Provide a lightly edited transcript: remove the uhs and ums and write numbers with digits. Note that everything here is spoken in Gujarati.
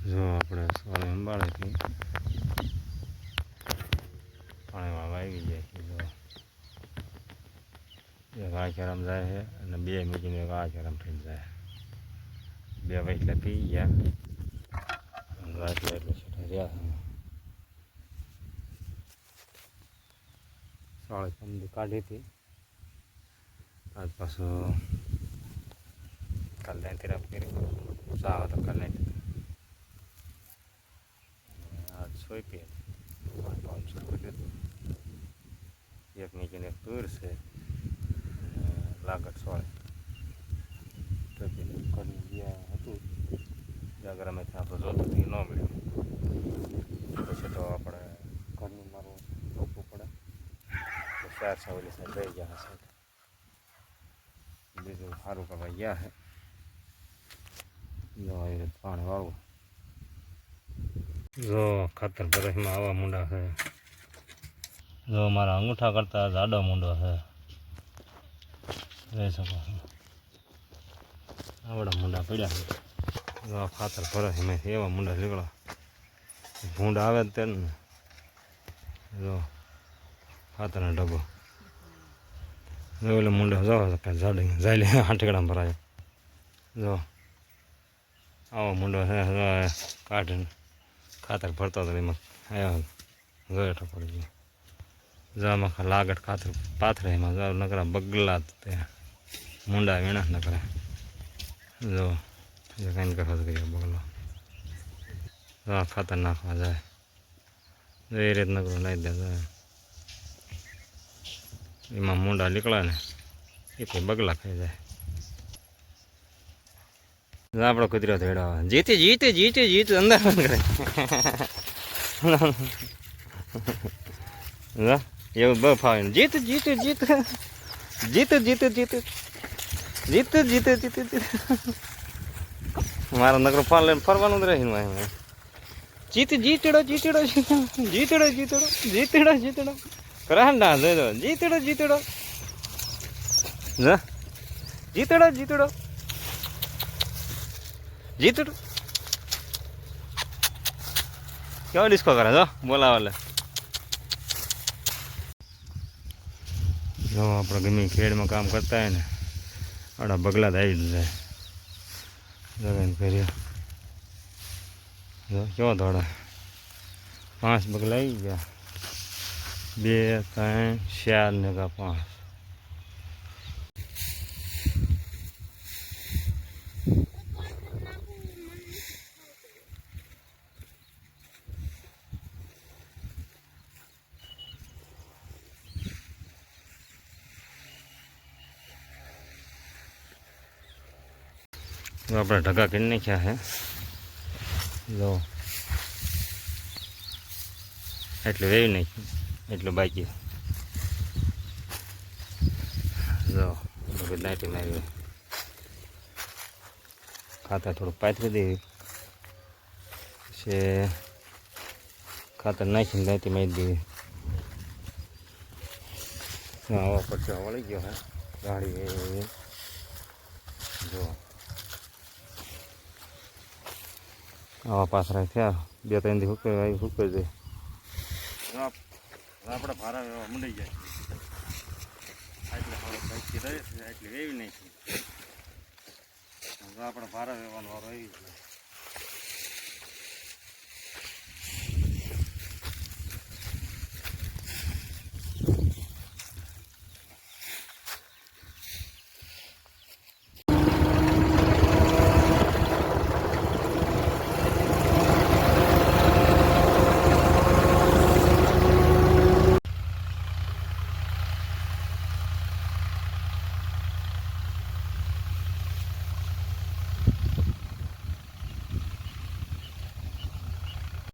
જો આપણે સવારે અંબાળેથી પાણીમાં વાવી જાય છે. જો એક આચારામ જાય છે અને બે મૂકીને એક આચારામ થઈને જાય. બે વૈસલા પી ગયા એટલું છૂટા રહ્યા. સાળે સમજી કાઢી હતી. આજ પાછું કાલે તરફ કરી સાવ તો કાલે આજ સોઈ પી એક નીચેને એક દૂર છે લાગત સોળે ઘરની જ્યાં હતું જાગરામાંથી આપણે જોતું ન મળ્યું. પછી તો આપણે ઘરનું મારું રોકવું પડે તો 4 સાવલી સાઈડ રહી ગયા હશે. બીજું સારું કરવા ગયા છે. જો એ રીતે પાણી વાળવું. જો ખાતર બરફમાં આવા મૂંડા છે. જો મારા અંગૂઠા કરતા જાડો મૂંડો છે. રહી શકો આવડા મૂંડા પડ્યા છે. જો ખાતર ભરે એમાંથી એવા મૂંડા નીકળો ભૂંડ આવે તેને જો ખાતરનો ડબ્બો જો એટલે મૂંડા જાઓ કાંઈ જાડે જાય આંટીકડા ભરાય. જો આવો મૂંડો છે કાઢીને ખાતર ભરતો હતો એમાં આવ્યા ગયેઠો પડી ગયો. જો આમાં લાગટ ખાતર પાથરે એમાં જો નકરા બગલા તે મૂંડા વીણા નકરા. જો કંઈ કરો તો કરીએ બગલો ખાતર નાખવા જાય એ રીત નકરું નાખી દે જાય એમાં મૂંડા નીકળે ને એ કંઈ બગલા ખાઈ જાય. આપણો કુતરો તેડાવે જીતે જીતે જીતે જીતે અંદર કરે એવું બહુ ફાવે જીત જીતે જીતે જીતે જીતે જીતે જીતે જીતે જીતે જીતે મારા નકરો ફાલ લઈને ફરવાનું જ રહીને જીત જીતડો જીતડો જીતડો જીતડો જીતડો જીતડો કરાંડા દો જીતડો જીતડો જીતડો જીતડો જીતડો કેવો ડિસ્કો કરે જો બોલાવે. જો આપણે ગમે ખેડમાં કામ કરતા હોય ને આડા બગલા આવી જ જાય. જગાઈને કર્યો જો કેવો દોડા 5 બગલા આવી ગયા 2 3 4 ને 5. આપણે ઢગા કરી નાખ્યા છે. જો એટલું વેવી નાખ્યું એટલું બાકી. જો બધું નાટી મારી ખાતર થોડુંક પાથરી દેવી પછી ખાતર નાખીને નાટી મારી દેવી. આવા પરચો વળી ગયો હે ગાડી. જો આવા પાથરા થયા 2-3 દી હુકાઈ જાય. આપણે ભારા વેવા મંડી જાય એટલે બાઈકથી રહે છે એટલે વેવી નાખી આપણે ભારા વેવાનો વારો આવી જાય.